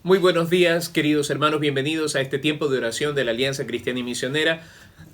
Muy buenos días, queridos hermanos, bienvenidos a este tiempo de oración de la Alianza Cristiana y Misionera.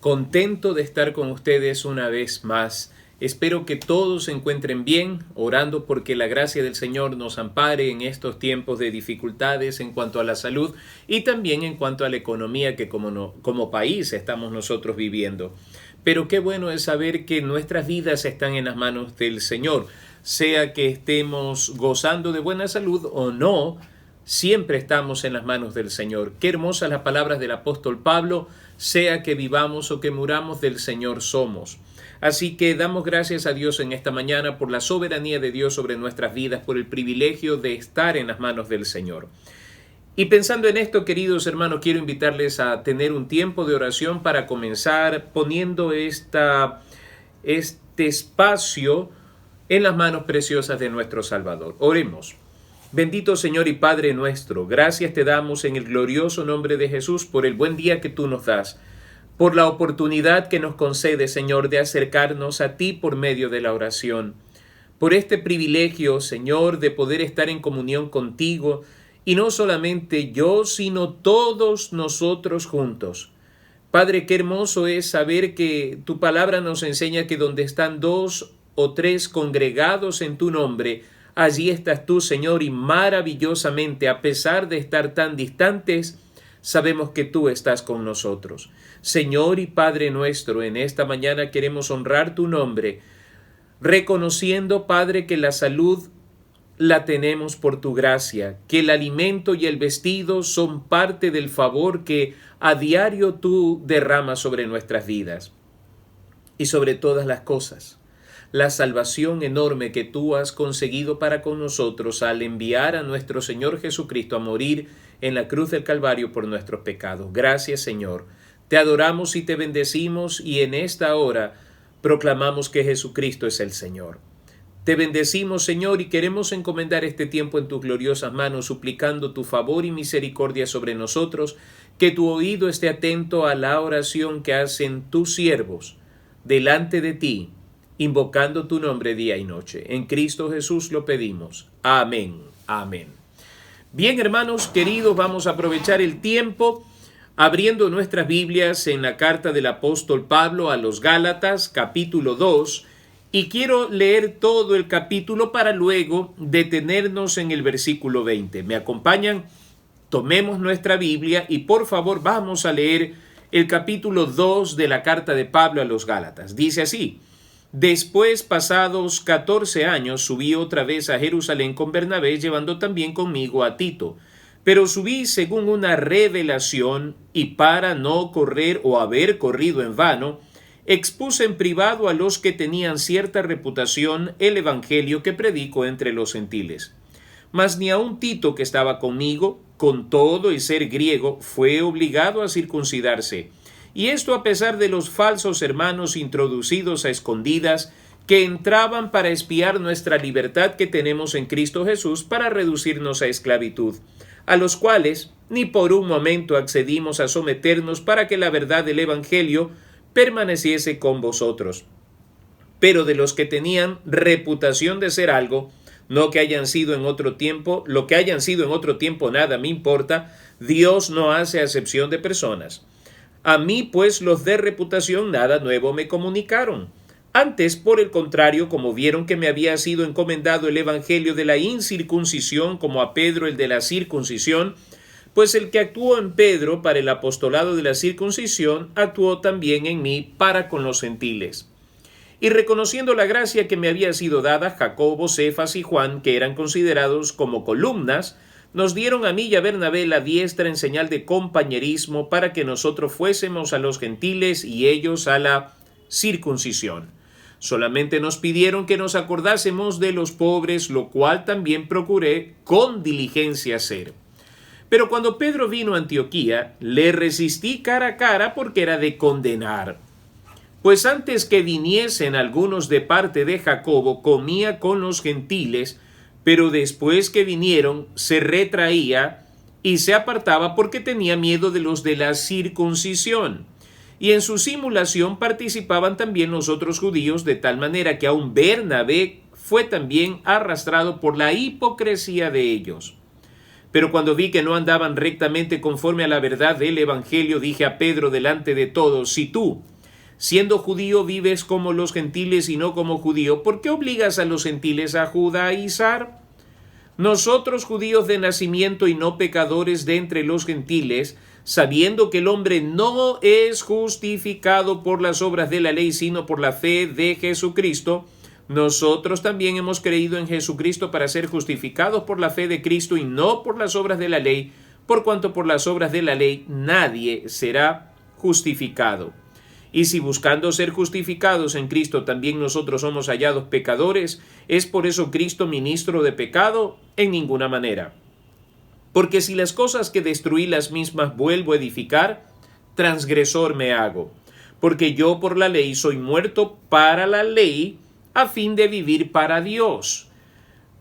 Contento de estar con ustedes una vez más. Espero que todos se encuentren bien, orando porque la gracia del Señor nos ampare en estos tiempos de dificultades en cuanto a la salud y también en cuanto a la economía que como país estamos nosotros viviendo. Pero qué bueno es saber que nuestras vidas están en las manos del Señor, sea que estemos gozando de buena salud o no. Siempre estamos en las manos del Señor. Qué hermosas las palabras del apóstol Pablo, sea que vivamos o que muramos, del Señor somos. Así que damos gracias a Dios en esta mañana por la soberanía de Dios sobre nuestras vidas, por el privilegio de estar en las manos del Señor. Y pensando en esto, queridos hermanos, quiero invitarles a tener un tiempo de oración para comenzar poniendo este espacio en las manos preciosas de nuestro Salvador. Oremos. Bendito Señor y Padre nuestro, gracias te damos en el glorioso nombre de Jesús por el buen día que tú nos das, por la oportunidad que nos concede, Señor, de acercarnos a ti por medio de la oración, por este privilegio, Señor, de poder estar en comunión contigo, y no solamente yo, sino todos nosotros juntos. Padre, qué hermoso es saber que tu palabra nos enseña que donde están 2 o 3 congregados en tu nombre, allí estás tú, Señor, y maravillosamente, a pesar de estar tan distantes, sabemos que tú estás con nosotros. Señor y Padre nuestro, en esta mañana queremos honrar tu nombre, reconociendo, Padre, que la salud la tenemos por tu gracia, que el alimento y el vestido son parte del favor que a diario tú derramas sobre nuestras vidas. Y sobre todas las cosas, la salvación enorme que tú has conseguido para con nosotros al enviar a nuestro Señor Jesucristo a morir en la cruz del Calvario por nuestros pecados. Gracias, Señor. Te adoramos y te bendecimos, y en esta hora proclamamos que Jesucristo es el Señor. Te bendecimos, Señor, y queremos encomendar este tiempo en tus gloriosas manos, suplicando tu favor y misericordia sobre nosotros, que tu oído esté atento a la oración que hacen tus siervos delante de ti, invocando tu nombre día y noche. En Cristo Jesús lo pedimos. Amén. Amén. Bien, hermanos queridos, vamos a aprovechar el tiempo abriendo nuestras Biblias en la carta del apóstol Pablo a los Gálatas, capítulo 2, y quiero leer todo el capítulo para luego detenernos en el versículo 20. ¿Me acompañan? Tomemos nuestra Biblia y por favor vamos a leer el capítulo 2 de la carta de Pablo a los Gálatas. Dice así: Después, pasados 14 años, subí otra vez a Jerusalén con Bernabé, llevando también conmigo a Tito. Pero subí según una revelación, y para no correr o haber corrido en vano, expuse en privado a los que tenían cierta reputación el evangelio que predico entre los gentiles. Mas ni aun Tito, que estaba conmigo, con todo y ser griego, fue obligado a circuncidarse. Y esto a pesar de los falsos hermanos introducidos a escondidas que entraban para espiar nuestra libertad que tenemos en Cristo Jesús para reducirnos a esclavitud, a los cuales ni por un momento accedimos a someternos para que la verdad del Evangelio permaneciese con vosotros. Pero de los que tenían reputación de ser algo, no que hayan sido en otro tiempo, lo que hayan sido en otro tiempo nada me importa, Dios no hace acepción de personas. A mí, pues, los de reputación nada nuevo me comunicaron. Antes, por el contrario, como vieron que me había sido encomendado el evangelio de la incircuncisión, como a Pedro el de la circuncisión, pues el que actuó en Pedro para el apostolado de la circuncisión, actuó también en mí para con los gentiles. Y reconociendo la gracia que me había sido dada, Jacobo, Cefas y Juan, que eran considerados como columnas, nos dieron a mí y a Bernabé la diestra en señal de compañerismo para que nosotros fuésemos a los gentiles y ellos a la circuncisión. Solamente nos pidieron que nos acordásemos de los pobres, lo cual también procuré con diligencia hacer. Pero cuando Pedro vino a Antioquía, le resistí cara a cara porque era de condenar. Pues antes que viniesen algunos de parte de Jacobo, comía con los gentiles, pero después que vinieron, se retraía y se apartaba porque tenía miedo de los de la circuncisión. Y en su simulación participaban también los otros judíos, de tal manera que aun Bernabé fue también arrastrado por la hipocresía de ellos. Pero cuando vi que no andaban rectamente conforme a la verdad del Evangelio, dije a Pedro delante de todos: si tú, siendo judío, vives como los gentiles y no como judío, ¿por qué obligas a los gentiles a judaizar? Nosotros, judíos de nacimiento y no pecadores de entre los gentiles, sabiendo que el hombre no es justificado por las obras de la ley, sino por la fe de Jesucristo, nosotros también hemos creído en Jesucristo para ser justificados por la fe de Cristo y no por las obras de la ley, por cuanto por las obras de la ley nadie será justificado. Y si buscando ser justificados en Cristo también nosotros somos hallados pecadores, ¿es por eso Cristo ministro de pecado? En ninguna manera. Porque si las cosas que destruí las mismas vuelvo a edificar, transgresor me hago. Porque yo por la ley soy muerto para la ley, a fin de vivir para Dios.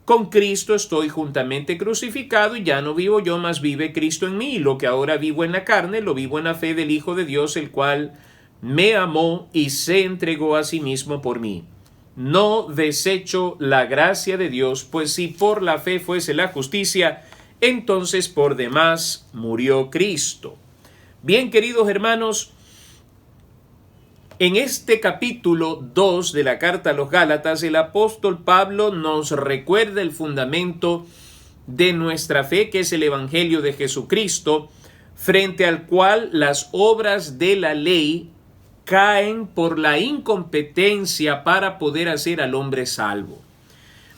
Con Cristo estoy juntamente crucificado y ya no vivo yo, mas vive Cristo en mí. Lo que ahora vivo en la carne, lo vivo en la fe del Hijo de Dios, el cual me amó y se entregó a sí mismo por mí. No desecho la gracia de Dios, pues si por la fe fuese la justicia, entonces por demás murió Cristo. Bien, queridos hermanos, en este capítulo 2 de la carta a los Gálatas, el apóstol Pablo nos recuerda el fundamento de nuestra fe, que es el Evangelio de Jesucristo, frente al cual las obras de la ley caen por la incompetencia para poder hacer al hombre salvo.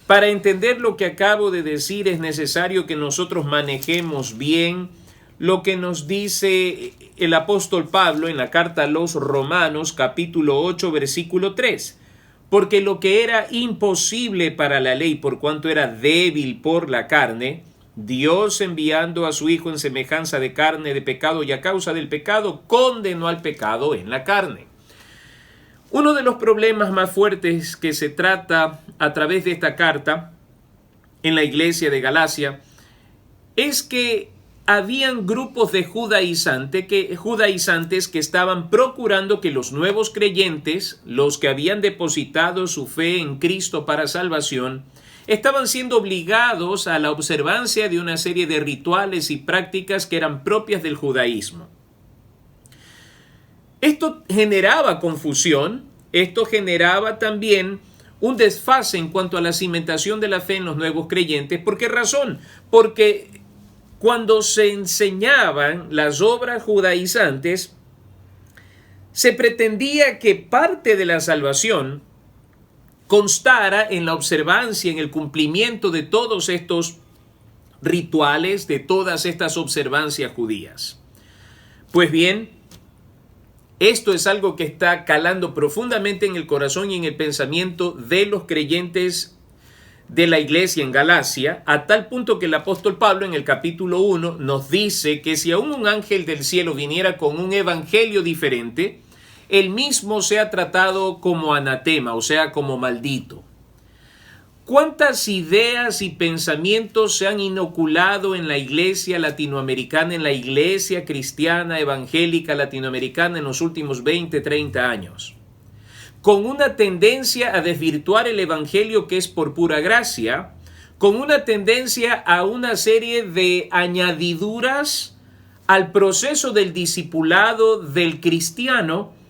Para entender lo que acabo de decir es necesario que nosotros manejemos bien lo que nos dice el apóstol Pablo en la carta a los Romanos, capítulo 8, versículo 3. Porque lo que era imposible para la ley, por cuanto era débil por la carne, Dios, enviando a su Hijo en semejanza de carne de pecado y a causa del pecado, condenó al pecado en la carne. Uno de los problemas más fuertes que se trata a través de esta carta en la iglesia de Galacia es que habían grupos de judaizantes que estaban procurando que los nuevos creyentes, los que habían depositado su fe en Cristo para salvación, estaban siendo obligados a la observancia de una serie de rituales y prácticas que eran propias del judaísmo. Esto generaba confusión, esto generaba también un desfase en cuanto a la cimentación de la fe en los nuevos creyentes. ¿Por qué razón? Porque cuando se enseñaban las obras judaizantes, se pretendía que parte de la salvación constara en la observancia, en el cumplimiento de todos estos rituales, de todas estas observancias judías. Pues bien, esto es algo que está calando profundamente en el corazón y en el pensamiento de los creyentes de la iglesia en Galacia, a tal punto que el apóstol Pablo en el capítulo 1 nos dice que si aún un ángel del cielo viniera con un evangelio diferente, él mismo sea tratado como anatema, o sea, como maldito. ¿Cuántas ideas y pensamientos se han inoculado en la iglesia latinoamericana, en la iglesia cristiana evangélica latinoamericana en los últimos 20, 30 años? Con una tendencia a desvirtuar el evangelio que es por pura gracia, con una tendencia a una serie de añadiduras al proceso del discipulado del cristiano,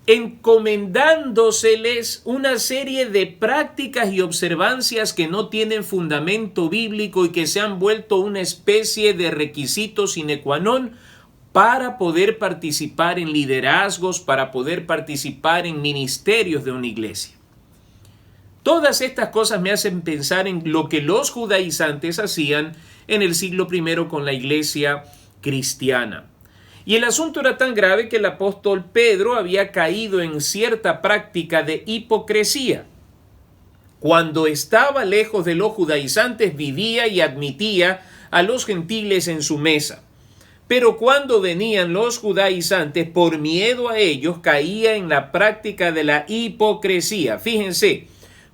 encomendándoseles una serie de prácticas y observancias que no tienen fundamento bíblico y que se han vuelto una especie de requisito sine qua non para poder participar en liderazgos, para poder participar en ministerios de una iglesia. Todas estas cosas me hacen pensar en lo que los judaizantes hacían en el siglo I con la iglesia cristiana. Y el asunto era tan grave que el apóstol Pedro había caído en cierta práctica de hipocresía. Cuando estaba lejos de los judaizantes, vivía y admitía a los gentiles en su mesa. Pero cuando venían los judaizantes, por miedo a ellos, caía en la práctica de la hipocresía. Fíjense,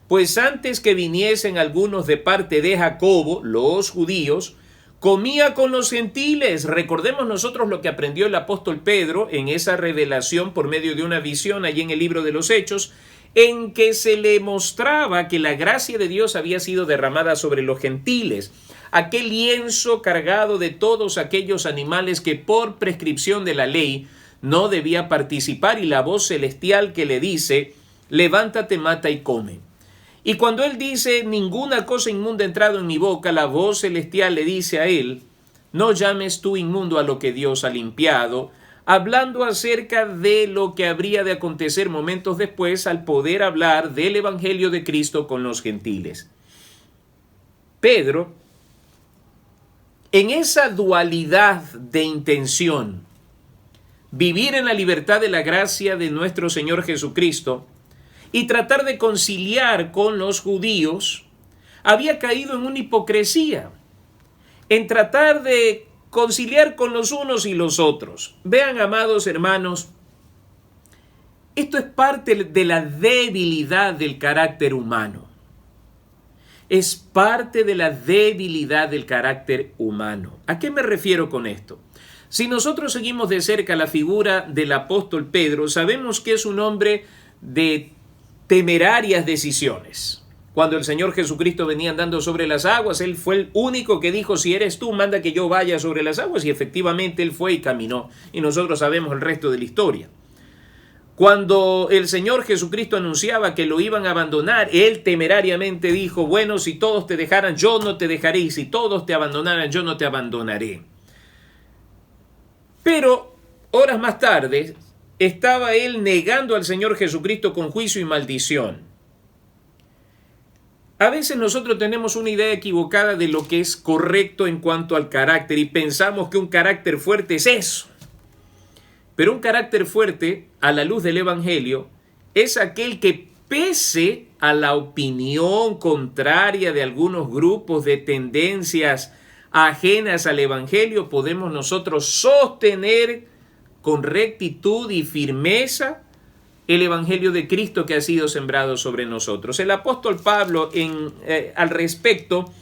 pues antes que viniesen algunos de parte de Jacobo, los judíos, comía con los gentiles. Recordemos nosotros lo que aprendió el apóstol Pedro en esa revelación por medio de una visión allí en el libro de los Hechos, en que se le mostraba que la gracia de Dios había sido derramada sobre los gentiles. aquel lienzo cargado de todos aquellos animales que por prescripción de la ley no debía participar, y la voz celestial que le dice: levántate, mata y come. Y cuando él dice: ninguna cosa inmunda ha entrado en mi boca, la voz celestial le dice a él: no llames tú inmundo a lo que Dios ha limpiado, hablando acerca de lo que habría de acontecer momentos después al poder hablar del Evangelio de Cristo con los gentiles. Pedro, en esa dualidad de intención, vivir en la libertad de la gracia de nuestro Señor Jesucristo y tratar de conciliar con los judíos, había caído en una hipocresía, en tratar de conciliar con los unos y los otros. Vean, amados hermanos, esto es parte de la debilidad del carácter humano. Es parte de la debilidad del carácter humano. ¿A qué me refiero con esto? Si nosotros seguimos de cerca la figura del apóstol Pedro, sabemos que es un hombre de temerarias decisiones. Cuando el Señor Jesucristo venía andando sobre las aguas, él fue el único que dijo: si eres tú, manda que yo vaya sobre las aguas. Y efectivamente él fue y caminó. Y nosotros sabemos el resto de la historia. Cuando el Señor Jesucristo anunciaba que lo iban a abandonar, él temerariamente dijo: bueno, si todos te dejaran, yo no te dejaré. Y si todos te abandonaran, yo no te abandonaré. Pero horas más tarde estaba él negando al Señor Jesucristo con juicio y maldición. A veces nosotros tenemos una idea equivocada de lo que es correcto en cuanto al carácter y pensamos que un carácter fuerte es eso. Pero un carácter fuerte, a la luz del Evangelio, es aquel que, pese a la opinión contraria de algunos grupos de tendencias ajenas al Evangelio, podemos nosotros sostener con rectitud y firmeza el Evangelio de Cristo que ha sido sembrado sobre nosotros. El apóstol Pablo al respecto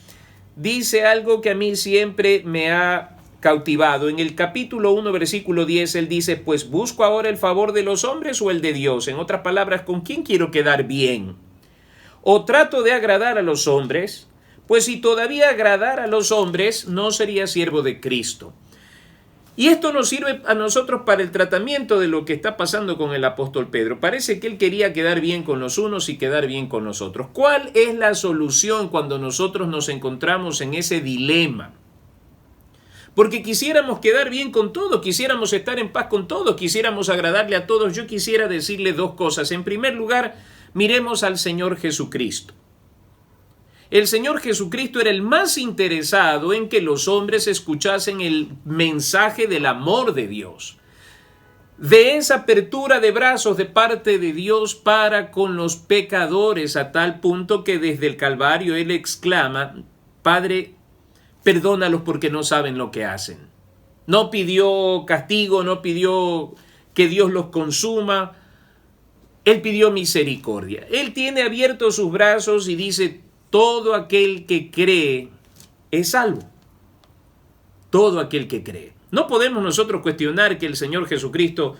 dice algo que a mí siempre me ha cautivado. En el capítulo 1, versículo 10, él dice: pues busco ahora el favor de los hombres o el de Dios. En otras palabras, ¿con quién quiero quedar bien? ¿O trato de agradar a los hombres? Pues si todavía agradara a los hombres, no sería siervo de Cristo. Y esto nos sirve a nosotros para el tratamiento de lo que está pasando con el apóstol Pedro. Parece que él quería quedar bien con los unos y quedar bien con los otros. ¿Cuál es la solución cuando nosotros nos encontramos en ese dilema? Porque quisiéramos quedar bien con todos, quisiéramos estar en paz con todos, quisiéramos agradarle a todos. Yo quisiera decirle dos cosas. En primer lugar, miremos al Señor Jesucristo. El Señor Jesucristo era el más interesado en que los hombres escuchasen el mensaje del amor de Dios, de esa apertura de brazos de parte de Dios para con los pecadores, a tal punto que desde el Calvario Él exclama: Padre, perdónalos porque no saben lo que hacen. No pidió castigo, no pidió que Dios los consuma, Él pidió misericordia. Él tiene abiertos sus brazos y dice: todo aquel que cree es salvo. Todo aquel que cree. No podemos nosotros cuestionar que el Señor Jesucristo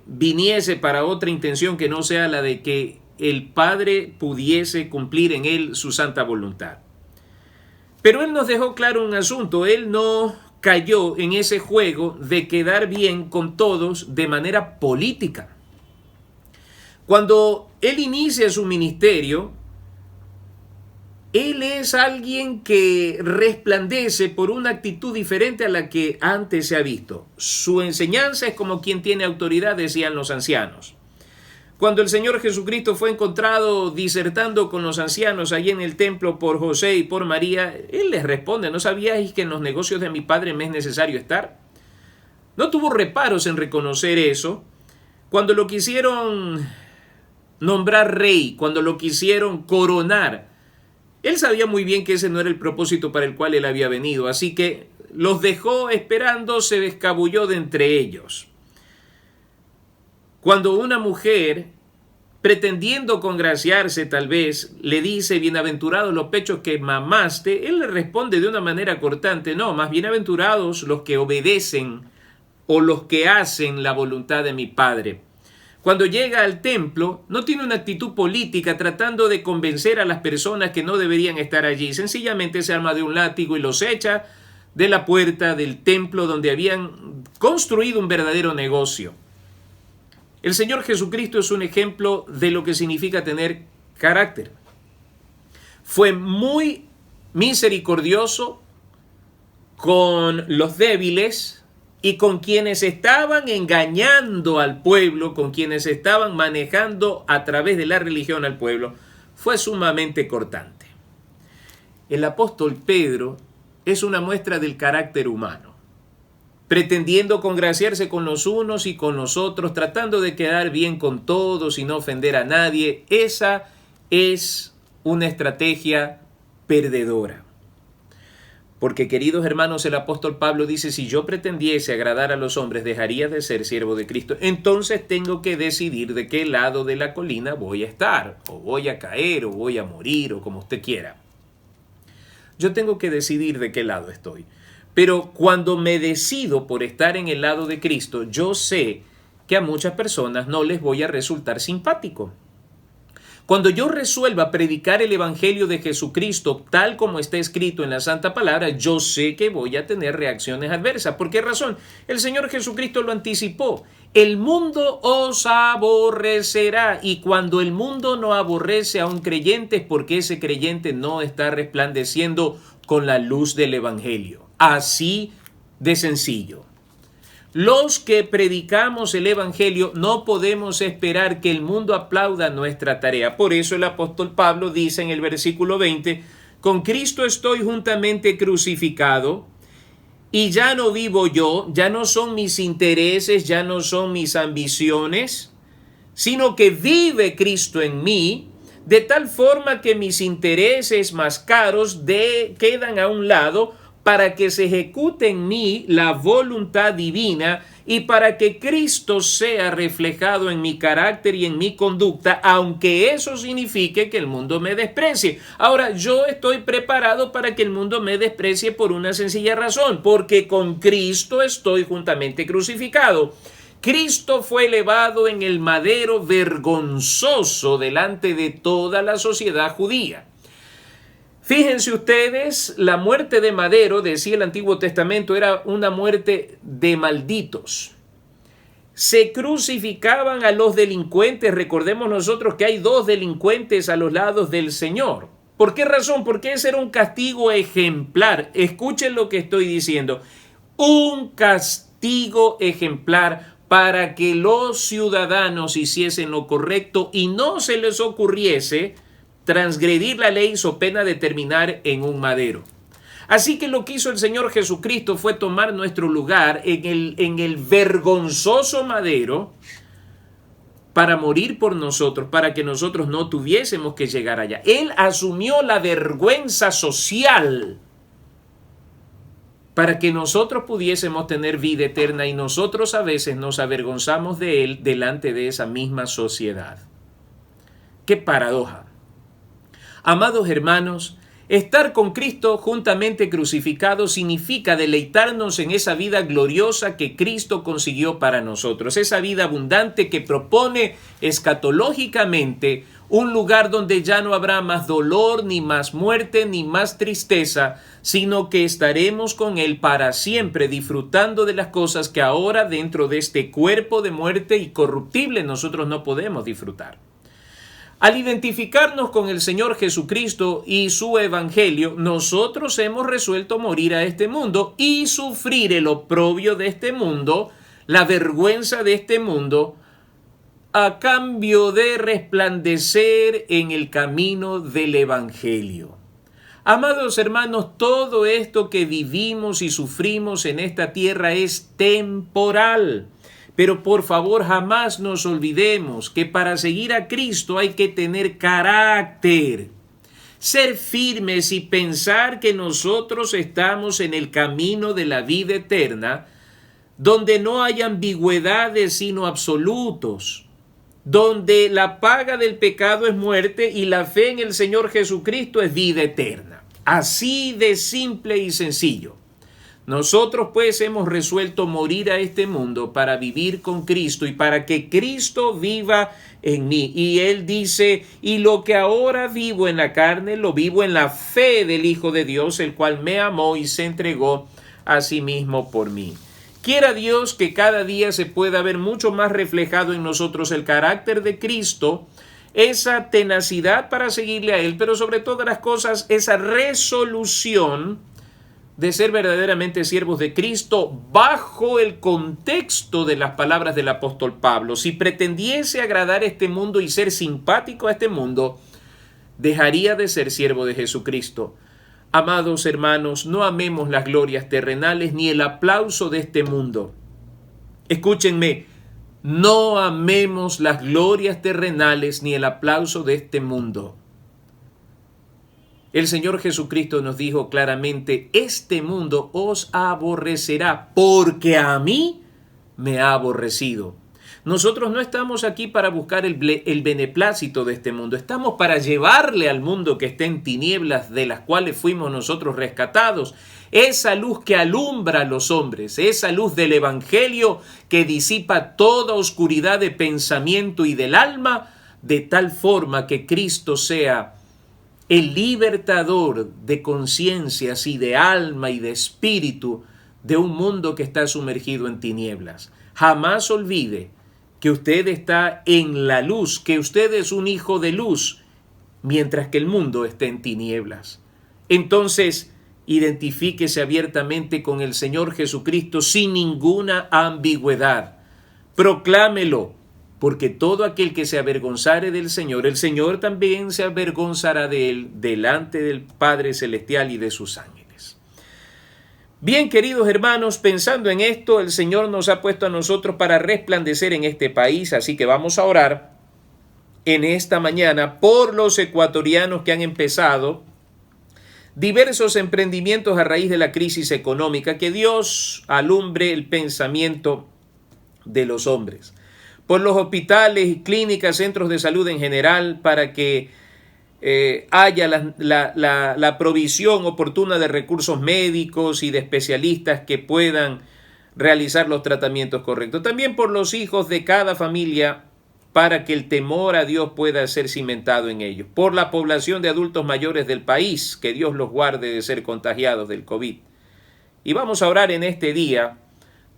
viniese para otra intención que no sea la de que el Padre pudiese cumplir en Él su santa voluntad. Pero Él nos dejó claro un asunto. Él no cayó en ese juego de quedar bien con todos de manera política. Cuando Él inicia su ministerio, Él es alguien que resplandece por una actitud diferente a la que antes se ha visto. Su enseñanza es como quien tiene autoridad, decían los ancianos. Cuando el Señor Jesucristo fue encontrado disertando con los ancianos allí en el templo por José y por María, Él les responde: ¿no sabíais que en los negocios de mi Padre me es necesario estar? No tuvo reparos en reconocer eso. Cuando lo quisieron nombrar rey, cuando lo quisieron coronar, Él sabía muy bien que ese no era el propósito para el cual Él había venido, así que los dejó esperando, se escabulló de entre ellos. Cuando una mujer, pretendiendo congraciarse tal vez, le dice: bienaventurados los pechos que mamaste, Él le responde de una manera cortante: no, más bienaventurados los que obedecen o los que hacen la voluntad de mi Padre. cuando llega al templo, no tiene una actitud política tratando de convencer a las personas que no deberían estar allí. Sencillamente se arma de un látigo y los echa de la puerta del templo donde habían construido un verdadero negocio. El Señor Jesucristo es un ejemplo de lo que significa tener carácter. Fue muy misericordioso con los débiles y con quienes estaban engañando al pueblo, con quienes estaban manejando a través de la religión al pueblo. Fue sumamente cortante. El apóstol Pedro es una muestra del carácter humano, pretendiendo congraciarse con los unos y con los otros, tratando de quedar bien con todos y no ofender a nadie. Esa es una estrategia perdedora. Porque, queridos hermanos, el apóstol Pablo dice, si yo pretendiese agradar a los hombres, dejaría de ser siervo de Cristo. Entonces tengo que decidir de qué lado de la colina voy a estar, o voy a caer, o voy a morir, o como usted quiera. Yo tengo que decidir de qué lado estoy. Pero cuando me decido por estar en el lado de Cristo, yo sé que a muchas personas no les voy a resultar simpático. Cuando yo resuelva predicar el Evangelio de Jesucristo tal como está escrito en la Santa Palabra, yo sé que voy a tener reacciones adversas. ¿Por qué razón? El Señor Jesucristo lo anticipó. El mundo os aborrecerá, y cuando el mundo no aborrece a un creyente es porque ese creyente no está resplandeciendo con la luz del Evangelio. Así de sencillo. Los que predicamos el Evangelio no podemos esperar que el mundo aplauda nuestra tarea. Por eso el apóstol Pablo dice en el versículo 20, con Cristo estoy juntamente crucificado, y ya no vivo yo, ya no son mis intereses, ya no son mis ambiciones, sino que vive Cristo en mí, de tal forma que mis intereses más caros quedan a un lado, para que se ejecute en mí la voluntad divina y para que Cristo sea reflejado en mi carácter y en mi conducta, aunque eso signifique que el mundo me desprecie. Ahora, yo estoy preparado para que el mundo me desprecie por una sencilla razón, porque con Cristo estoy juntamente crucificado. Cristo fue elevado en el madero vergonzoso delante de toda la sociedad judía. Fíjense ustedes, la muerte de madero, decía el Antiguo Testamento, era una muerte de malditos. Se crucificaban a los delincuentes. Recordemos nosotros que hay 2 delincuentes a los lados del Señor. ¿Por qué razón? Porque ese era un castigo ejemplar. Escuchen lo que estoy diciendo. Un castigo ejemplar para que los ciudadanos hiciesen lo correcto y no se les ocurriese transgredir la ley so pena de terminar en un madero. Así que lo que hizo el Señor Jesucristo fue tomar nuestro lugar en el vergonzoso madero para morir por nosotros, para que nosotros no tuviésemos que llegar allá. Él asumió la vergüenza social para que nosotros pudiésemos tener vida eterna, y nosotros a veces nos avergonzamos de Él delante de esa misma sociedad. ¡Qué paradoja! Amados hermanos, estar con Cristo juntamente crucificado significa deleitarnos en esa vida gloriosa que Cristo consiguió para nosotros, esa vida abundante que propone escatológicamente un lugar donde ya no habrá más dolor, ni más muerte, ni más tristeza, sino que estaremos con Él para siempre, disfrutando de las cosas que ahora dentro de este cuerpo de muerte y corruptible nosotros no podemos disfrutar. Al identificarnos con el Señor Jesucristo y su Evangelio, nosotros hemos resuelto morir a este mundo y sufrir el oprobio de este mundo, la vergüenza de este mundo, a cambio de resplandecer en el camino del Evangelio. Amados hermanos, todo esto que vivimos y sufrimos en esta tierra es temporal. Pero por favor, jamás nos olvidemos que para seguir a Cristo hay que tener carácter, ser firmes y pensar que nosotros estamos en el camino de la vida eterna, donde no hay ambigüedades sino absolutos, donde la paga del pecado es muerte y la fe en el Señor Jesucristo es vida eterna. Así de simple y sencillo. Nosotros pues hemos resuelto morir a este mundo para vivir con Cristo y para que Cristo viva en mí. Y Él dice, y lo que ahora vivo en la carne, lo vivo en la fe del Hijo de Dios, el cual me amó y se entregó a sí mismo por mí. Quiera Dios que cada día se pueda ver mucho más reflejado en nosotros el carácter de Cristo, esa tenacidad para seguirle a Él, pero sobre todas las cosas, esa resolución de ser verdaderamente siervos de Cristo bajo el contexto de las palabras del apóstol Pablo. Si pretendiese agradar a este mundo y ser simpático a este mundo, dejaría de ser siervo de Jesucristo. Amados hermanos, no amemos las glorias terrenales ni el aplauso de este mundo. Escúchenme, no amemos las glorias terrenales ni el aplauso de este mundo. El Señor Jesucristo nos dijo claramente, este mundo os aborrecerá porque a mí me ha aborrecido. Nosotros no estamos aquí para buscar el beneplácito de este mundo, estamos para llevarle al mundo que está en tinieblas de las cuales fuimos nosotros rescatados, esa luz que alumbra a los hombres, esa luz del Evangelio que disipa toda oscuridad de pensamiento y del alma, de tal forma que Cristo sea el libertador de conciencias y de alma y de espíritu de un mundo que está sumergido en tinieblas. Jamás olvide que usted está en la luz, que usted es un hijo de luz, mientras que el mundo está en tinieblas. Entonces, identifíquese abiertamente con el Señor Jesucristo sin ninguna ambigüedad. Proclámelo, porque todo aquel que se avergonzare del Señor, el Señor también se avergonzará de él delante del Padre Celestial y de sus ángeles. Bien, queridos hermanos, pensando en esto, el Señor nos ha puesto a nosotros para resplandecer en este país, así que vamos a orar en esta mañana por los ecuatorianos que han empezado diversos emprendimientos a raíz de la crisis económica, que Dios alumbre el pensamiento de los hombres. Por los hospitales, clínicas, centros de salud en general, para que haya la provisión oportuna de recursos médicos y de especialistas que puedan realizar los tratamientos correctos. También por los hijos de cada familia, para que el temor a Dios pueda ser cimentado en ellos. Por la población de adultos mayores del país, que Dios los guarde de ser contagiados del COVID. Y vamos a orar en este día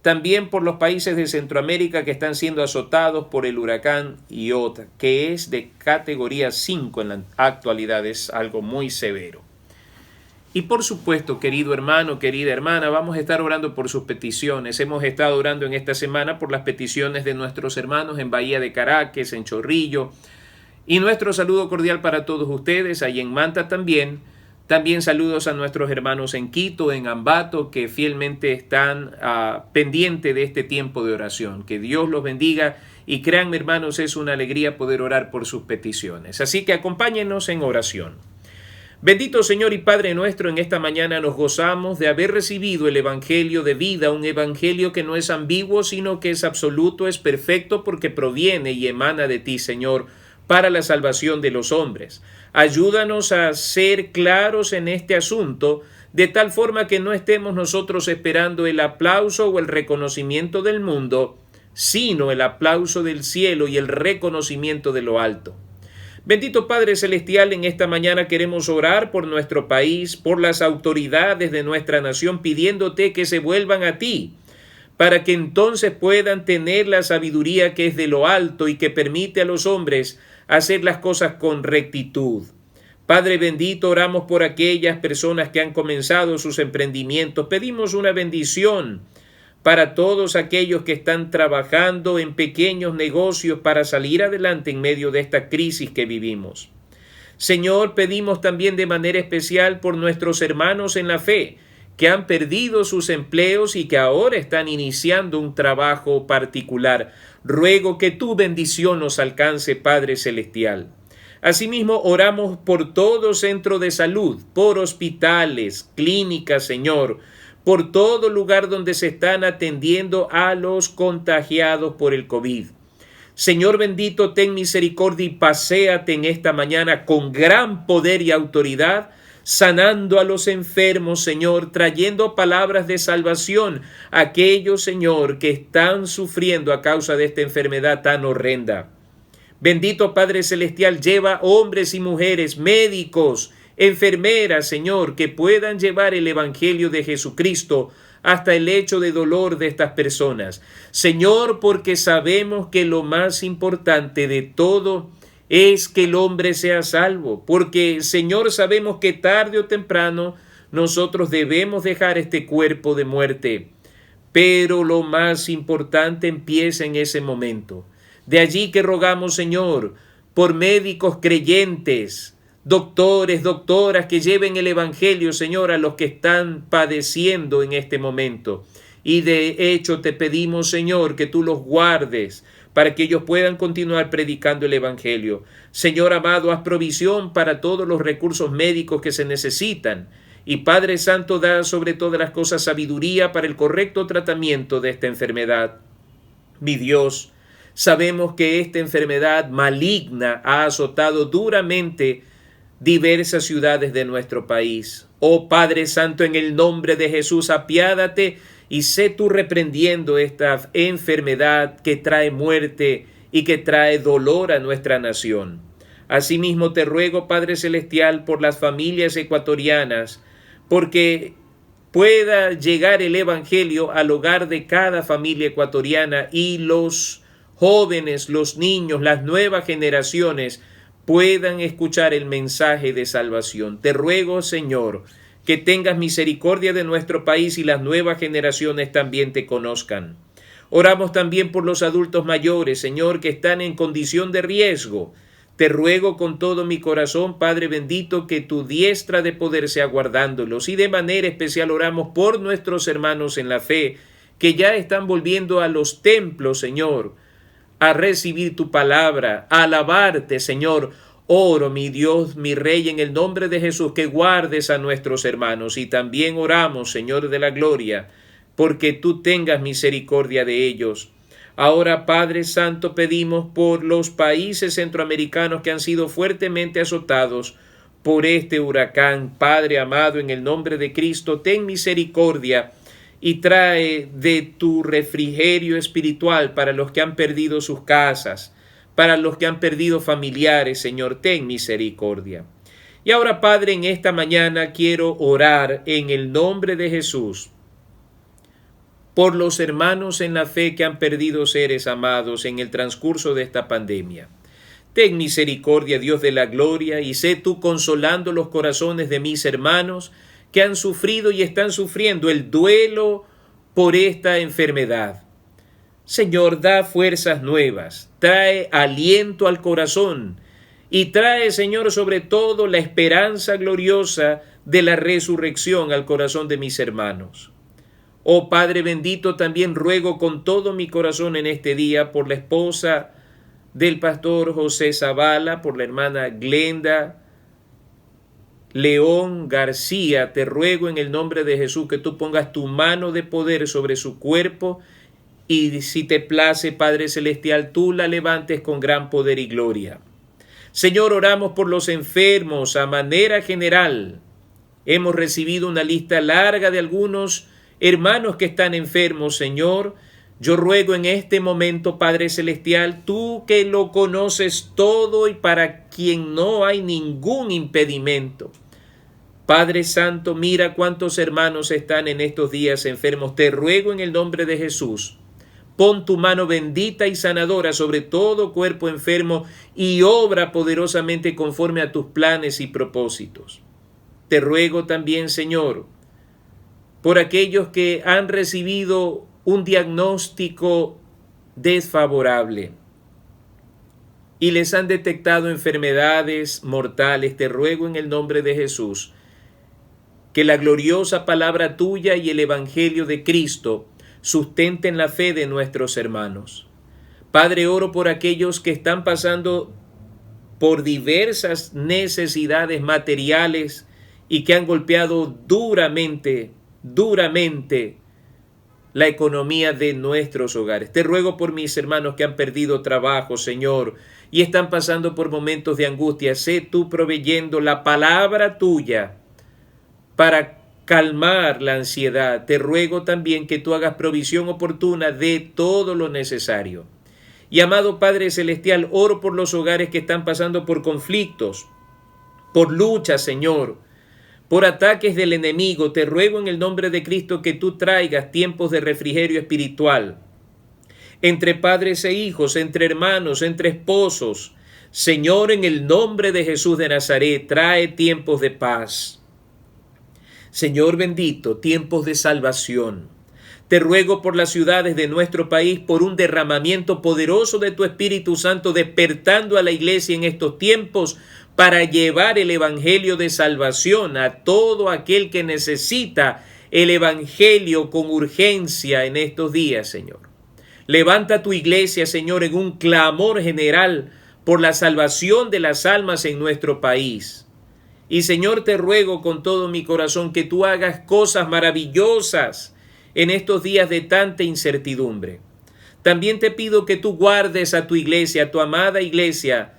también por los países de Centroamérica que están siendo azotados por el huracán Iota, que es de categoría 5 en la actualidad, es algo muy severo. Y por supuesto, querido hermano, querida hermana, vamos a estar orando por sus peticiones. Hemos estado orando en esta semana por las peticiones de nuestros hermanos en Bahía de Caracas, en Chorrillo. Y nuestro saludo cordial para todos ustedes, ahí en Manta también. También saludos a nuestros hermanos en Quito, en Ambato, que fielmente están pendientes de este tiempo de oración. Que Dios los bendiga y créanme, hermanos, es una alegría poder orar por sus peticiones. Así que acompáñenos en oración. Bendito Señor y Padre nuestro, en esta mañana nos gozamos de haber recibido el Evangelio de vida, un Evangelio que no es ambiguo, sino que es absoluto, es perfecto, porque proviene y emana de ti, Señor, para la salvación de los hombres. Ayúdanos a ser claros en este asunto, de tal forma que no estemos nosotros esperando el aplauso o el reconocimiento del mundo, sino el aplauso del cielo y el reconocimiento de lo alto. Bendito Padre Celestial, en esta mañana queremos orar por nuestro país, por las autoridades de nuestra nación, pidiéndote que se vuelvan a ti, para que entonces puedan tener la sabiduría que es de lo alto y que permite a los hombres hacer las cosas con rectitud. Padre bendito, oramos por aquellas personas que han comenzado sus emprendimientos. Pedimos una bendición para todos aquellos que están trabajando en pequeños negocios para salir adelante en medio de esta crisis que vivimos. Señor, pedimos también de manera especial por nuestros hermanos en la fe, que han perdido sus empleos y que ahora están iniciando un trabajo particular. Ruego que tu bendición nos alcance, Padre Celestial. Asimismo, oramos por todo centro de salud, por hospitales, clínicas, Señor, por todo lugar donde se están atendiendo a los contagiados por el COVID. Señor bendito, ten misericordia y paséate en esta mañana con gran poder y autoridad sanando a los enfermos, Señor, trayendo palabras de salvación a aquellos, Señor, que están sufriendo a causa de esta enfermedad tan horrenda. Bendito Padre Celestial, lleva hombres y mujeres, médicos, enfermeras, Señor, que puedan llevar el Evangelio de Jesucristo hasta el lecho de dolor de estas personas. Señor, porque sabemos que lo más importante de todo es que el hombre sea salvo. Porque, Señor, sabemos que tarde o temprano nosotros debemos dejar este cuerpo de muerte. Pero lo más importante empieza en ese momento. De allí que rogamos, Señor, por médicos creyentes, doctores, doctoras que lleven el Evangelio, Señor, a los que están padeciendo en este momento. Y de hecho te pedimos, Señor, que tú los guardes para que ellos puedan continuar predicando el Evangelio. Señor amado, haz provisión para todos los recursos médicos que se necesitan. Y Padre Santo, da sobre todas las cosas sabiduría para el correcto tratamiento de esta enfermedad. Mi Dios, sabemos que esta enfermedad maligna ha azotado duramente diversas ciudades de nuestro país. Oh Padre Santo, en el nombre de Jesús, apiádate y sé tú reprendiendo esta enfermedad que trae muerte y que trae dolor a nuestra nación. Asimismo te ruego, Padre Celestial, por las familias ecuatorianas, porque pueda llegar el Evangelio al hogar de cada familia ecuatoriana y los jóvenes, los niños, las nuevas generaciones puedan escuchar el mensaje de salvación. Te ruego, Señor, que tengas misericordia de nuestro país y las nuevas generaciones también te conozcan. Oramos también por los adultos mayores, Señor, que están en condición de riesgo. Te ruego con todo mi corazón, Padre bendito, que tu diestra de poder sea guardándolos. Y de manera especial oramos por nuestros hermanos en la fe, que ya están volviendo a los templos, Señor, a recibir tu palabra, a alabarte, Señor. Oro, mi Dios, mi Rey, en el nombre de Jesús, que guardes a nuestros hermanos. Y también oramos, Señor de la gloria, porque tú tengas misericordia de ellos. Ahora, Padre Santo, pedimos por los países centroamericanos que han sido fuertemente azotados por este huracán. Padre amado, en el nombre de Cristo, ten misericordia y trae de tu refrigerio espiritual para los que han perdido sus casas, para los que han perdido familiares, Señor, ten misericordia. Y ahora, Padre, en esta mañana quiero orar en el nombre de Jesús por los hermanos en la fe que han perdido seres amados en el transcurso de esta pandemia. Ten misericordia, Dios de la gloria, y sé tú consolando los corazones de mis hermanos que han sufrido y están sufriendo el duelo por esta enfermedad. Señor, da fuerzas nuevas, trae aliento al corazón y trae, Señor, sobre todo la esperanza gloriosa de la resurrección al corazón de mis hermanos. Oh Padre bendito, también ruego con todo mi corazón en este día por la esposa del pastor José Zavala, por la hermana Glenda León García. Te ruego en el nombre de Jesús que tú pongas tu mano de poder sobre su cuerpo y si te place, Padre Celestial, tú la levantes con gran poder y gloria. Señor, oramos por los enfermos a manera general. Hemos recibido una lista larga de algunos hermanos que están enfermos, Señor. Yo ruego en este momento, Padre Celestial, tú que lo conoces todo y para quien no hay ningún impedimento. Padre Santo, mira cuántos hermanos están en estos días enfermos. Te ruego en el nombre de Jesús, pon tu mano bendita y sanadora sobre todo cuerpo enfermo y obra poderosamente conforme a tus planes y propósitos. Te ruego también, Señor, por aquellos que han recibido un diagnóstico desfavorable y les han detectado enfermedades mortales. Te ruego en el nombre de Jesús que la gloriosa palabra tuya y el Evangelio de Cristo sustenten la fe de nuestros hermanos. Padre, oro por aquellos que están pasando por diversas necesidades materiales y que han golpeado duramente la economía de nuestros hogares. Te ruego por mis hermanos que han perdido trabajo, Señor, y están pasando por momentos de angustia. Sé tú proveyendo la palabra tuya para calmar la ansiedad. Te ruego también que tú hagas provisión oportuna de todo lo necesario. Y amado Padre Celestial, oro por los hogares que están pasando por conflictos, por luchas, Señor, por ataques del enemigo. Te ruego en el nombre de Cristo que tú traigas tiempos de refrigerio espiritual entre padres e hijos, entre hermanos, entre esposos. Señor, en el nombre de Jesús de Nazaret, trae tiempos de paz. Señor bendito, tiempos de salvación. Te ruego por las ciudades de nuestro país, por un derramamiento poderoso de tu Espíritu Santo, despertando a la iglesia en estos tiempos para llevar el evangelio de salvación a todo aquel que necesita el evangelio con urgencia en estos días, Señor. Levanta tu iglesia, Señor, en un clamor general por la salvación de las almas en nuestro país. Y, Señor, te ruego con todo mi corazón que tú hagas cosas maravillosas en estos días de tanta incertidumbre. También te pido que tú guardes a tu iglesia, a tu amada iglesia,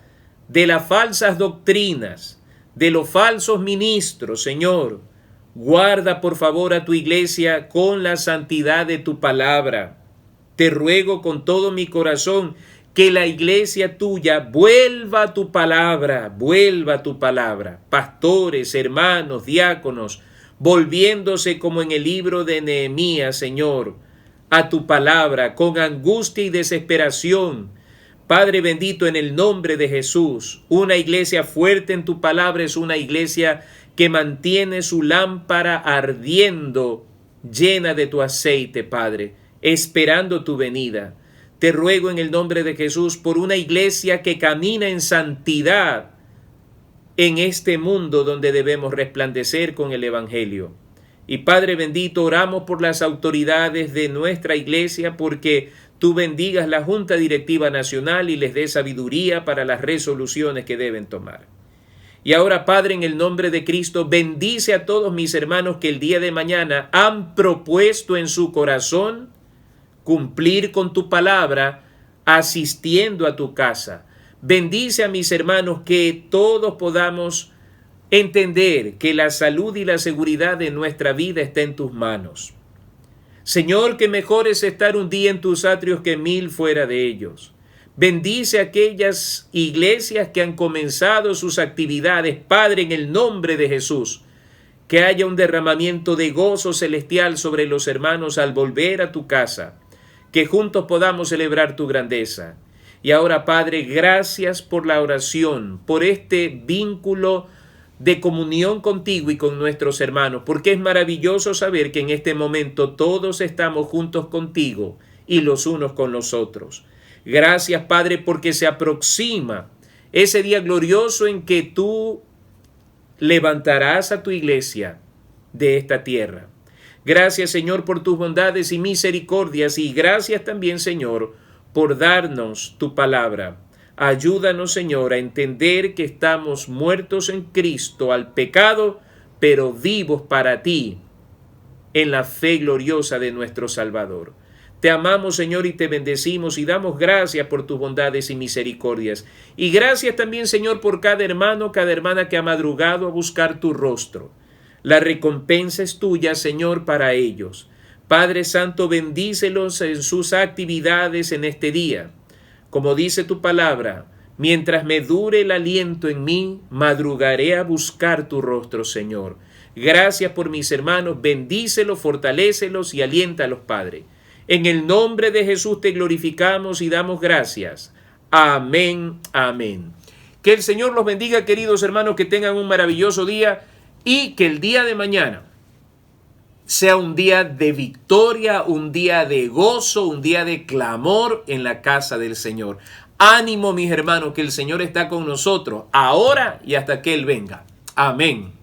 de las falsas doctrinas, de los falsos ministros, Señor. Guarda, por favor, a tu iglesia con la santidad de tu palabra. Te ruego con todo mi corazón que la iglesia tuya vuelva a tu palabra, vuelva a tu palabra. Pastores, hermanos, diáconos, volviéndose como en el libro de Nehemías, Señor, a tu palabra, con angustia y desesperación. Padre bendito, en el nombre de Jesús, una iglesia fuerte en tu palabra es una iglesia que mantiene su lámpara ardiendo, llena de tu aceite, Padre, esperando tu venida. Te ruego en el nombre de Jesús por una iglesia que camina en santidad en este mundo donde debemos resplandecer con el Evangelio. Y Padre bendito, oramos por las autoridades de nuestra iglesia porque tú bendigas la Junta Directiva Nacional y les des sabiduría para las resoluciones que deben tomar. Y ahora, Padre, en el nombre de Cristo, bendice a todos mis hermanos que el día de mañana han propuesto en su corazón cumplir con tu palabra, asistiendo a tu casa. Bendice a mis hermanos que todos podamos entender que la salud y la seguridad de nuestra vida está en tus manos. Señor, que mejor es estar un día en tus atrios que 1000 fuera de ellos. Bendice a aquellas iglesias que han comenzado sus actividades, Padre, en el nombre de Jesús. Que haya un derramamiento de gozo celestial sobre los hermanos al volver a tu casa. Que juntos podamos celebrar tu grandeza. Y ahora, Padre, gracias por la oración, por este vínculo de comunión contigo y con nuestros hermanos, porque es maravilloso saber que en este momento todos estamos juntos contigo y los unos con los otros. Gracias, Padre, porque se aproxima ese día glorioso en que tú levantarás a tu iglesia de esta tierra. Gracias, Señor, por tus bondades y misericordias, y gracias también, Señor, por darnos tu palabra. Ayúdanos, Señor, a entender que estamos muertos en Cristo al pecado, pero vivos para ti en la fe gloriosa de nuestro Salvador. Te amamos, Señor, y te bendecimos y damos gracias por tus bondades y misericordias. Y gracias también, Señor, por cada hermano, cada hermana que ha madrugado a buscar tu rostro. La recompensa es tuya, Señor, para ellos. Padre Santo, bendícelos en sus actividades en este día. Como dice tu palabra, mientras me dure el aliento en mí, madrugaré a buscar tu rostro, Señor. Gracias por mis hermanos, bendícelos, fortalécelos y aliéntalos, Padre. En el nombre de Jesús te glorificamos y damos gracias. Amén, amén. Que el Señor los bendiga, queridos hermanos, que tengan un maravilloso día y que el día de mañana sea un día de victoria, un día de gozo, un día de clamor en la casa del Señor. Ánimo, mis hermanos, que el Señor está con nosotros ahora y hasta que Él venga. Amén.